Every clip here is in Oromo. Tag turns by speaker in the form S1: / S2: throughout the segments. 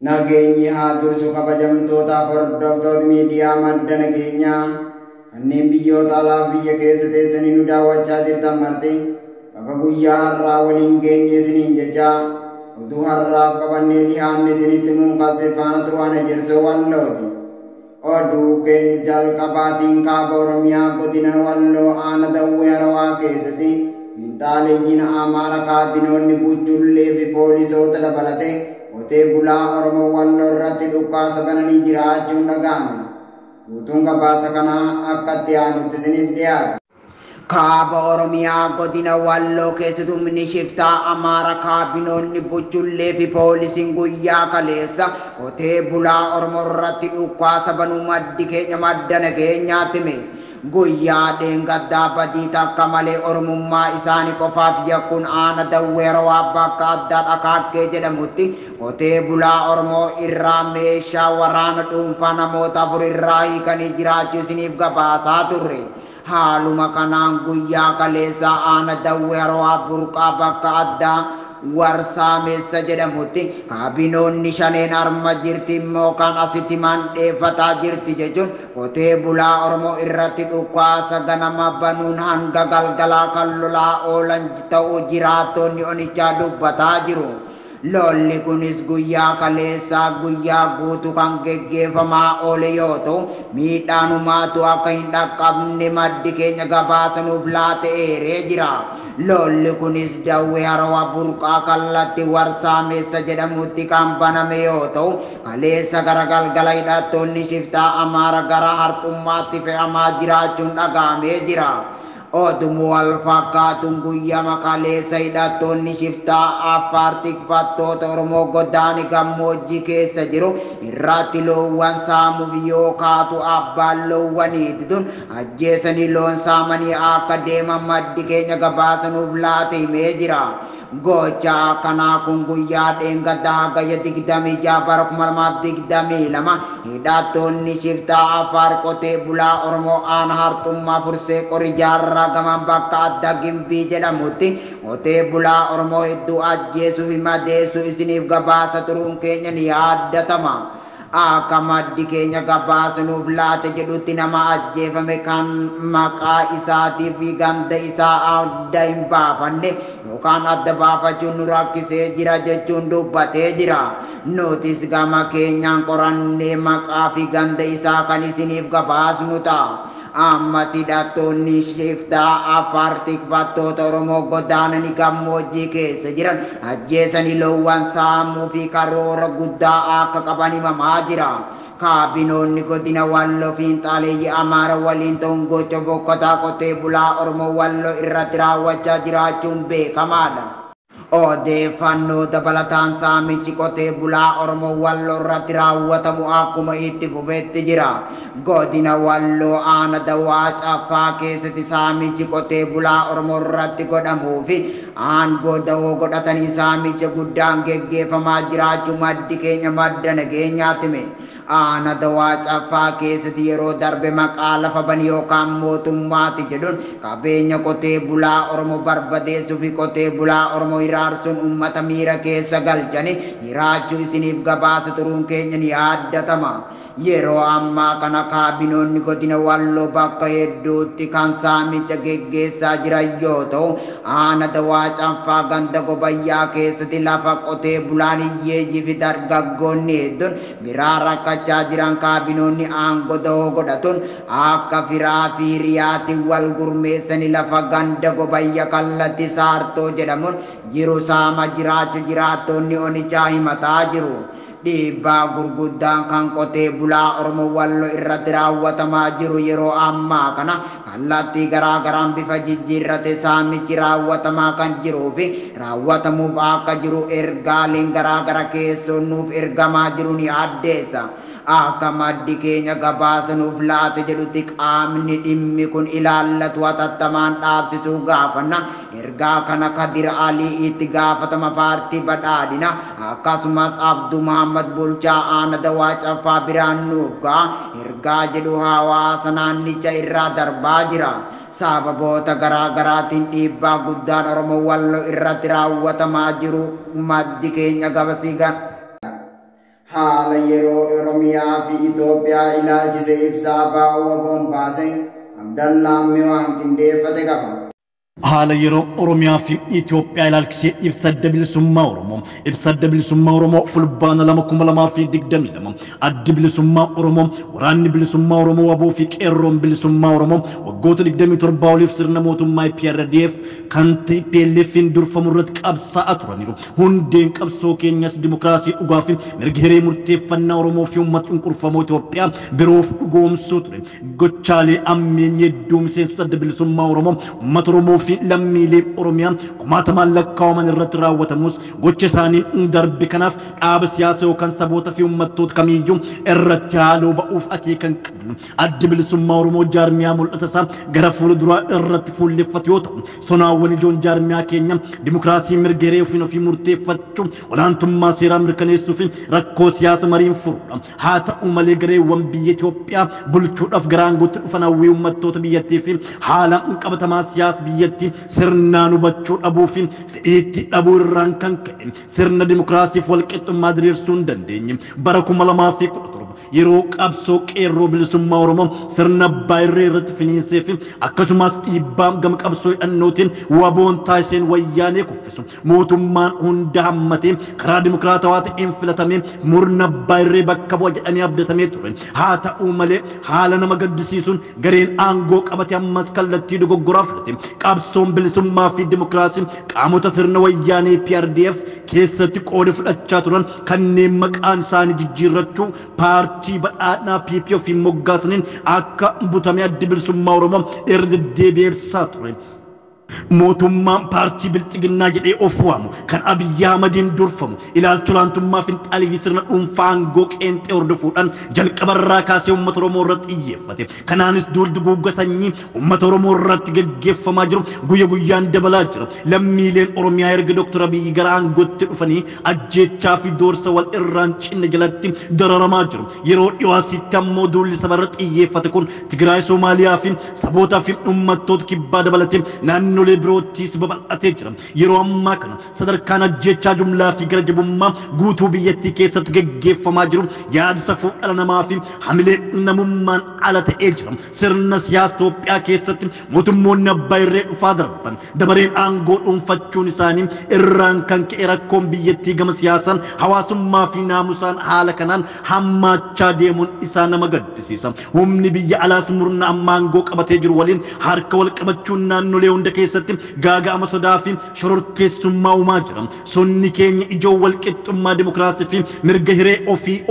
S1: Nageenyi haa tursu kabajamtoota hordoftoota miidiyaa madda nageenyaa kanneen biyyoota alaa biyya keessa teessanii nu daawwachaa jirtan marti bakka guyyaa har'aa waliin geenye isiniin jechaa oduu har'aaf qabannee dhiyaanne isinitti muunqaasee faana turaan ejersoo wallooti. Oduu keenya jalqabaatiin kaaba Oromiyaa godina Walloo aana Dawwee Harawaa keessatti finxaaleeyyiin Amaara kaabinoonni Bujjullee fi poolisoota dabalatee qotee bulaa Oromoo Walloo irratti dhukaasa bananii jiraachuun dhaga'ame. Guutuun gabaasa kanaa akka itti aanutti isiniif dhiyaata. Kaaba Oromiyaa godina Walloo keessatti humni shiftaa Amaara kaabinoonni Bujjullee fi poolisiin guyyaa kaleessa qotee bulaa Oromoo irratti dhukaasa banuu maddi keenya madda nageenyaatti hime. Guyyaa dheengaddaa badii takka malee Oromummaa isaanii qofaaf yakkuun aana Dawwee Harawaa bakka addaa Dhakaakkee jedhamutti qotee bulaa Oromoo irraa meeshaa waraana dhuunfaa namoota 4 irraa hiikanii jiraachuu isiniif gabaasaa turre. Haaluma kanaan guyyaa kaleessa aana Dawwee Harawaa burqaa bakka addaa Warsaamessa jedhamutti kaabinoonni shaneen arma jirti immoo kan asitti mandheeffataa jirti jechuun qotee bulaa Oromoo irratti dhukaasa ganama banuun hanga galgalaa kan lolaa oolan ta'uu jiraattonni onichaa dubbataa jiru. Lolli kunis guyyaa kaleessaa guyyaa guutuu kan geggeeffamaa oole yoo ta'u miidhaan humaatu akka hin dhaqqabne maddi keenya gabaasanuuf laata'eeree jira. Lolli kunis Dawwee Harawaa burqaa kallattii Warsaamessa jedhamutti kan baname yoo ta'u kaleessa gara galgala hidhattoonni shiftaa Amaara gara Arxummaatti fe'amaa jiraachuun dhaga'amee jira. Odumu wal fakkaatuun guyyaa kaleessa hidhattoonni shiftaa Affaar tikfattoota Oromoo godaanii gammoojjii keessa jiru irratti loowwan saamuuf yoo kaatu abbaan loowwaniiti tun ajjeesanii loon saamanii akka deeman maddi keenya gabaasanuuf laate himee jira. Gocha akkanaa kun guyyaa dheengaddaa hagayya 26 bara 2022 hidhattoonni shiftaa Affaar qotee bulaa Oromoo aana Arxummaa fursee qorii jaarraa gaman bakka adda Gimbii jedhamutti qotee bulaa Oromoo hedduu ajjeesuu fi madeessuu isiniif gabaasa turuun keenya ni yaaddatama. Akka maddi keenya gabaasanuuf laate jedhutti nama ajjeefame kan maqaa isaatii fi ganda isaa adda hin baafanne yookaan adda baafachuun nu rakkisee jira jechuun dubbatee jira. Nutis gama keenyaan qorannee maqaa fi ganda isaa kan isiniif gabaasnu ta'a. Ammas hidhattoonni shiftaa Affaar tikfattoota Oromoo godaananii gammoojjii keessa jiran ajjeesanii loowwan saamuu fi karoora guddaa akka qaban himamaa jira. Kaabinoonni godina Walloo finxaaleeyyii Amaara waliin ta'uun gocha bokkataa qotee bulaa Oromoo Walloo irratti raawwachaa jiraachuun beekamaadha. Odeeffannoo dabalataan saamichi qotee bulaa Oromoo Walloo irratti raawwatamu akkuma itti fufetti jira. Godina Walloo aana Dawaa Caffaa keessatti saamichi qotee bulaa Oromoo irratti godhamuu fi aangoo dawoo godhatanii saamicha guddaan geggeeffamaa jiraachuu maddi keenya madda nageenyaatti hime. Aana Dawaa Caffaa keessatti yeroo darbe maqaa lafa banii yookaan mootummaati jedhuun qabeenya qotee bulaa Oromoo barbadeessuu fi qotee bulaa Oromoo iraarsuun uummata miira keessa galchanii jiraachuu isiniif gabaasa turuun keenya ni yaaddatama. Yeroo ammaa kana kaabinoonni godina Walloo bakka hedduutti kan saamicha geggeessaa jiran yoo ta'u aana Dawaa Caffaa ganda Gobayyaa keessatti lafa qotee bulaan hiyyeeyyii fi dargaggoonni hedduun biraa rakkachaa jiran kaabinoonni aangoo dawoo godhatuun akka firaa fi hiriyaatti wal gurmeessanii lafa ganda Gobayyaa kallattii Saartoo jedhamuun jiru saama jiraachuu jiraattonni onichaa himataa jiru. Dhiibbaa gurguddaan kan qotee bulaa Oromoo Walloo irratti raawwatamaa jiru yeroo ammaa kana kallattii garaagaraan bifa jijjiirrate saamichi raawwatamaa kan jiruu fi raawwatamuuf akka jiru ergaaleen garaagara keessoo nuuf ergamaa jiru ni addeessa. Akka maddi keenya gabaasanuuf laate jedhutti qaamni dhimmi kun ilaallatu hatattamaan dhaabsisuu gaafanna. Ergaa kana Kadir Alii itti gaafatama paartii badhaadhina akkasumas Abduu Muhammad Bulchaa aana Dawaa Caffaa biraan nuuf ga'a. Ergaa jedhu hawaasa naannicha irraa darbaa jira. Sababoota garaagaraatiin dhiibbaa guddaan Oromoo Walloo irratti raawwatamaa jiru maddi keenya gabasiigan. haala yeroo Oromiyaa fi Itoophiyaa ilaalchise ibsaa baawwa boombaase Abdallaa Miwaan qindeeffate qaba.
S2: haala yeroo Oromiyaa fi Itoophiyaa ilaalchisee ibsa bilisummaa Oromoo ibsa bilisummaa Oromoo fulbaana 2022 addi bilisummaa Oromoo waraanni bilisummaa Oromoo waboo fi qeerroon bilisummaa Oromoo waggoota 27 oliif sirna mootummaa PRDF kan TPLFin durfamu irratti qabsaa'aa turaniiru. Hundeen qabsoo keenyas dimokiraasii dhugaa fi mirga hiree murteeffannaa Oromoo fi uummata cunqurfamoo Itoophiyaa biroof dhugoomsuu ture. Gochaalee ammeenye hedduu miseensota adda bilisummaa Oromoo uummata Oromoo fi lammiilee Oromiyaa kumaatamaan lakkaa'aman irratti raawwatamus gocha isaanii darbe kanaaf dhaaba siyaasaa yookaan saboota fi uummattoota kamiyyuu irratti haaloo ba'uuf akeekan qabnu. Addi bilisummaa Oromoo jaarmiyaa mul'ata isaa gara fuulduraa irratti fuulleffatu yoo ta'u sonaawwan ijoon jaarmiyaa keenya dimokiraasii mirga hiree ofii murteeffachuu olaantummaa seeraa mirkaneessuu fi rakkoo siyaasa mariin furuudha. Haa ta'u malee gareewwan biyya Itoophiyaa bulchuudhaaf garaangootti dhufan hawwii uummattoota biyyattii fi haala qabatamaa siyaasa biyyattii sirnaan hubachuu dhabuu fi fedhiitti dhabuu irraan kan ka'e sirna dimokiraasiif walqixxummaa diriirsuu hin dandeenye. Bara 2017 yeroo qabsoo qeerroo bilisummaa Oromoo sirna abbaa irree irratti finiinsee fi akkasumas dhiibbaa gama qabsoo hidhannootiin waboon taasiseen wayyaanee kuffisu mootummaan hunda hammatee karaa dimokiraatawaa ta'een filatamee murna abbaa irree bakka bu'a jedhamee abdatamee ture. Haa ta'u malee haala nama gaddisiisuun gareen aangoo qabate ammas kallattii dogoggoraa filate. Qabsoon bilisummaa fi dimokiraasii qaamota sirna wayyaanee PRDF keessatti qooda fudhachaa turan kanneen maqaan isaanii jijjiirrachuu paartii badhaadhaa PP fi moggaasaniin akka butamee addi bilisummaa Oromoo irra deddeebi'ee ibsaa ture. mootummaan paartii bilxiginnaa jedhee of waamu kan Abiyyi Ahmadiin durfamu ilaalcha olaantummaa finxaalii sirna dhuunfaa aangoo qeenxee hordofuudhaan jalqabarraa kaasee uummata Oromoo irratti xiyyeeffate. Kanaanis duulduguugga sanyii uummata Oromoo irratti gaggeeffamaa jiru guyya guyyaan dabalaa jira. Lammiileen Oromiyaa erga Dr. Abiyyi gara aangootti dhufanii ajjeechaa fi doorsa wal irraan cinna jalatti dararamaa jiru. Yeroo dhiyaasitti ammoo duulli sabarra xiyyeeffate kun Tigraay, Soomaaliyaa fi sabootaa fi uummattoota kibbaa dabalatee naannolee birootis babal'atee jira. Yeroo ammaa kana sadarkaan ajjeechaa jumlaa fi gara jabummaa guutuu biyyattii keessatti gaggeeffamaa jiru yaada safuu dhala namaa fi hamilee namummaan ala ta'ee jira. Sirna siyaasa Itoophiyaa keessatti mootummoonni abbaa irree dhufaa darban dabareen aangoo dhuunfachuun isaanii irraan kan ka'e rakkoon biyyattii gama siyaasaan hawaasummaa fi naamusaan haala kanaan hammaachaa deemuun isaa nama gaddisiisa. Humni biyya alaas murna amma aangoo qabatee jiru waliin harka wal qabachuun naannolee hunda keessatti gaaga'ama sodaa fi shororkeessummaa uumaa jira. Sonni keenya ijoo walqixxummaa dimokiraasii fi mirga hiree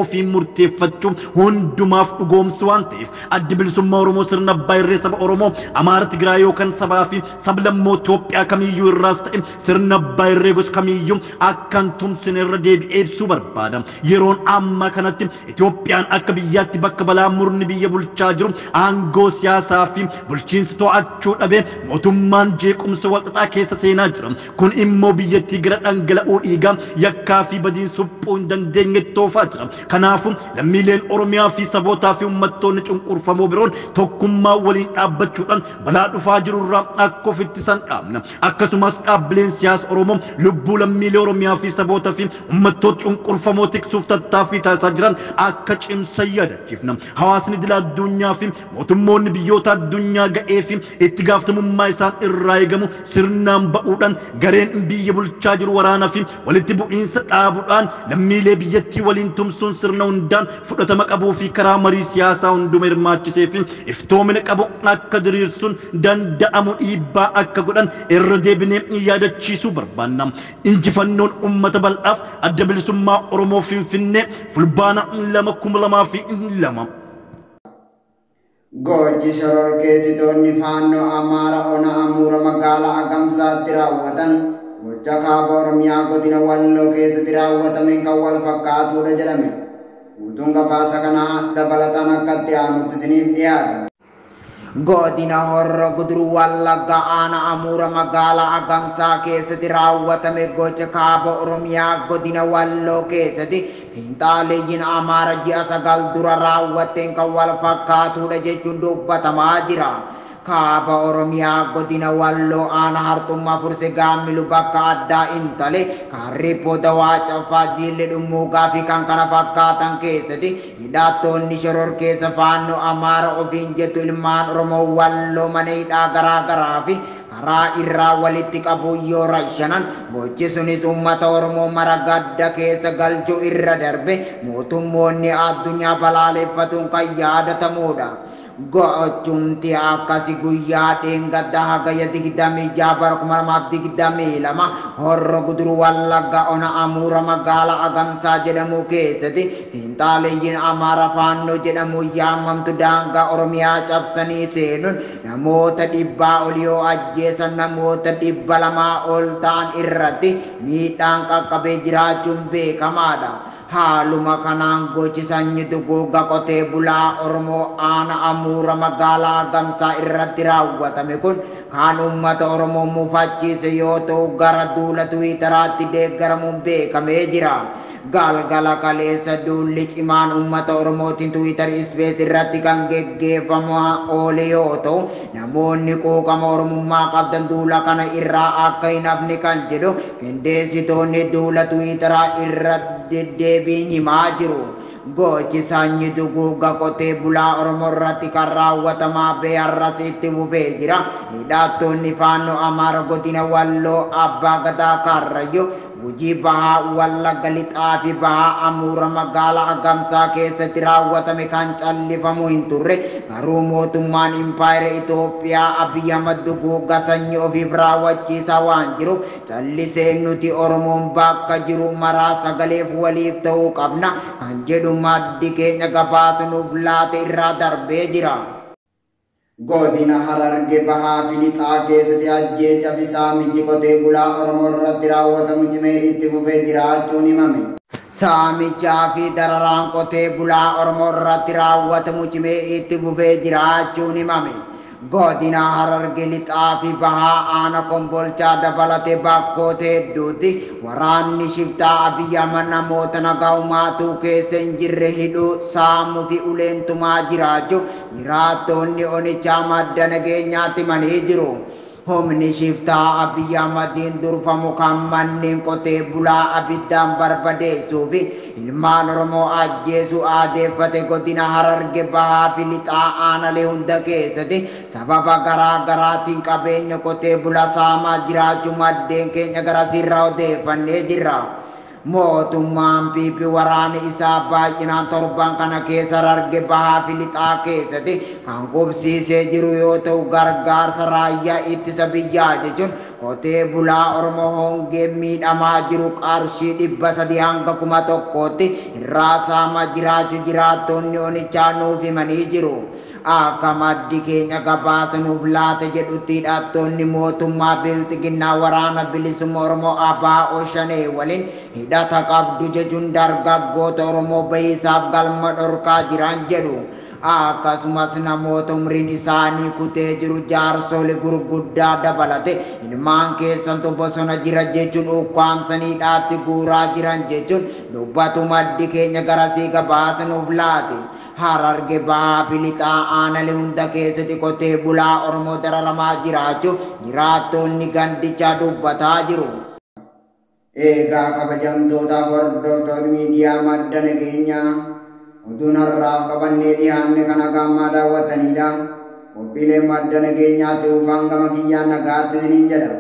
S2: ofii murteeffachuu hundumaaf dhugoomsu waan ta'eef addi bilisummaa Oromoo sirna abbaa irree saba Oromoo Amaara, Tigraay yookaan sabaa fi sablammoo Itoophiyaa kamiyyuu irraas ta'e sirna abbaa irree gosa kamiyyuu akkan tumsine irra deebi'ee ibsuu barbaada. Yeroon amma kanatti Itoophiyaan akka biyyaatti bakka balaa murni biyya bulchaa jiru aangoo siyaasaa fi bulchiinsa to'achuu dhabee mootummaan jeequmsa walxaxaa keessa seenaa jira. Kun immoo biyyattii gara dhangala'uu dhiigaa yakkaa fi badiin suphuu hin dandeenye toofaa jira. Kanaafuu lammiileen Oromiyaa fi sabootaa fi uummattoonni cunqurfamoo biroon tokkummaa waliin dhaabbachuudhaan balaa dhufaa jiru irraa akka of ittisan dhaabna. Akkasumas dhaabbileen siyaasa Oromoo lubbuu lammiilee Oromiyaa fi sabootaa fi uummattoota cunqurfamoo tiksuuf tattaaffii taasisaa jiran akka cimsan yaadachiifna. Hawaasni idil addunyaa fi mootummoonni biyyoota addunyaa ga'ee fi itti gaafatamummaa isaan irraa eegamu sirnaan ba'uudhaan gareen biyya bulchaa jiru waraanaa fi walitti bu'iinsa dhaabuudhaan lammiilee biyyattii waliin tumsuun sirna hundaan fudhatama qabuu fi karaa marii siyaasaa hunduma hirmaachisee fi iftoomina qabu akka diriirsuun danda'amu dhiibbaa akka godhan irra deebinee yaadachiisuu barbaanna. Injifannoon uummata bal'aaf adda bilisummaa Oromoo Finfinnee fulbaana 2022.
S1: Gochi shororkeessitoonni faannoo Amaara ona Amuura magaalaa Agamsaatti raawwatan gocha kaaba Oromiyaa godina Walloo keessatti raawwatame kan wal fakkaatudha jedhame. Guutuun gabaasa kanaa dabalataan akkatti aanutti isiniif dhiyaata. Godina Horroo Guduruu Wallagga Aanaa Amuura magaalaa Agamsaa keessatti raawwatame gocha kaaba Oromiyaa godina Walloo keessatti finxaaleeyyiin Amaara ji'a 9 dura raawwateen kan wal fakkaatudha jechuun dubbatamaa jira. kaaba Oromiyaa godina Walloo aana hartummaa furse gaammilu bakka addaa intale karrippoo dawaa caffaa jiilli dhummuugaa fi kan kana fakkaatan keessatti hidhattoonni shororkeessa faannoo Amaara ofiin jettu ilmaan Oromoo Walloo mana hidhaa garaa fi karaa irraa walitti qabu yoo rashanan gochi sunis uummata Oromoo mara gadda keessa galchuu irra darbe mootummoonni addunyaa balaaleffatuun kan yaadatamudha. Gochumti akkasi guyyaa dheengadda hagaya 26 bara 2022 Horroo Guduruu Wallagga ona Amuura magaalaa Agamsaa jedhamu keessatti xiinxaaleeyyiin Amaara Faannoo jedhamu yaamamtu daangaa Oromiyaa cabsanii seenuun namoota 100 ol yoo ajjeesan namoota 200 ol ta'an irratti miidhaan qaqqabee jiraachuun beekamaadha. Haaluma kanaan gochi sanyii duguuga qotee bulaa Oromoo aana Amuura magaalaa Agamsaa irratti raawwatame kun kan uummata Oromoo mufachiise yoo ta'u gara duula Tiwiitaraatti deeggaramuun beekamee jira. Galgala kaleessa duulli cimaan uummata Oromootiin Tiwiitar Ispees irratti kan geggeeffamaa oole yoo ta'u namoonni quuqama Oromummaa qabdan duula kana irraa akka hin hafne kan jedhu qindeessitoonni duula Tiwiitaraa irra deddeebiin himaa jiru. Gochi sanyii duguuga qotee bulaa Oromoo irratti kan raawwatamaa ba'e har'as itti fufee jira. Hidhattoonni faannoo Amaara godina Walloo Abbaa Gadaa Karrayyuu Gujii Bahaa Wallagga Lixaa fi Bahaa Amuura magaalaa Agamsaa keessatti raawwatame kan callifamu hin turre garuu mootummaan impaayera Itoophiyaa Abiy Ahmad duguuga sanyii ofiif raawwachiisaa waan jiruuf callisee nuti Oromoon bakka jiru maraa sagaleef waliif ta'uu qabna kan jedhu maddi keenya gabaasuuf laate irraa darbee jira. Godina Harargee Bahaa fi Lixaa keessatti ajjeecha fi saamichi qotee bulaa Oromoo irratti raawwatamu cimee itti fufee jiraachuun himame. Saamichaa fi dararaan qotee bulaa Oromoo irratti raawwatamu cimee itti fufee jiraachuun himame. Godina Harargee Lixaa fi Bahaa aana Kombolchaa dabalatee bakkoota hedduutti waraanni shiftaa Abiy Ahmad namoota nagaa keessa hin jirre hidhuu saamuu fi uleentumaa jiraachuu jiraattonni onichaa madda nageenyaatti himanii jiru. Humni shiftaa Abiy Ahmadiin durfamu kan manneen qotee bulaa abiddaan barbadeessuu fi ilmaan Oromoo ajjeesuu aadeeffate godina Harargee Bahaa fi Lixaa aanalee hunda keessatti sababa garaa garaatiin qabeenya qotee bulaa saamaa jiraachuu maddeen keenya garasiirraa odeeffannee jirra. Mootummaan piipi waraana isaa baay'inaan torban kana keessa Harargee Bahaa fi Lixaa keessatti kan qubsiisee jiru yoo ta'u gargaarsa raayyaa ittisa biyyaa jechuun qotee bulaa Oromoo hongee miidhamaa jiru qarshii 300 hanga 1,000tti irraa saamaa jiraachuu jiraattonni onichaa nuuf himanii jiru. Akka maddi keenya gabaasanuuf laate jedhutti hidhattoonni mootummaa bilxiginnaa waraana bilisummaa Oromoo ABO shanee waliin hidhata qabdu jechuun dargaggoota Oromoo bahiisaaf galma dhorkaa jiran jedhu. Akkasumas namoota umriin isaanii kutee jiru jaarsolii gurguddaa dabalate ilmaan keessantu bosona jira jechuun ukkaamsanii hidhaatti guuraa jiran jechuun dubbatu maddi keenya garasii gabaasanuuf laate. Harargee Bahaa fi Lixaa aanalee hunda keessatti qotee bulaa Oromoo dararamaa jiraachuu jiraattonni gandichaa dubbataa jiru. Eegaa kabajamtootaaf hordoftoota miidiyaa madda nageenyaa oduun har'aaf qabannee dhiyaanne kana gammaa daawwatanidha. Qophiilee madda nageenyaatti ufaan gama kiyyaan nagaatti isiniin jedha.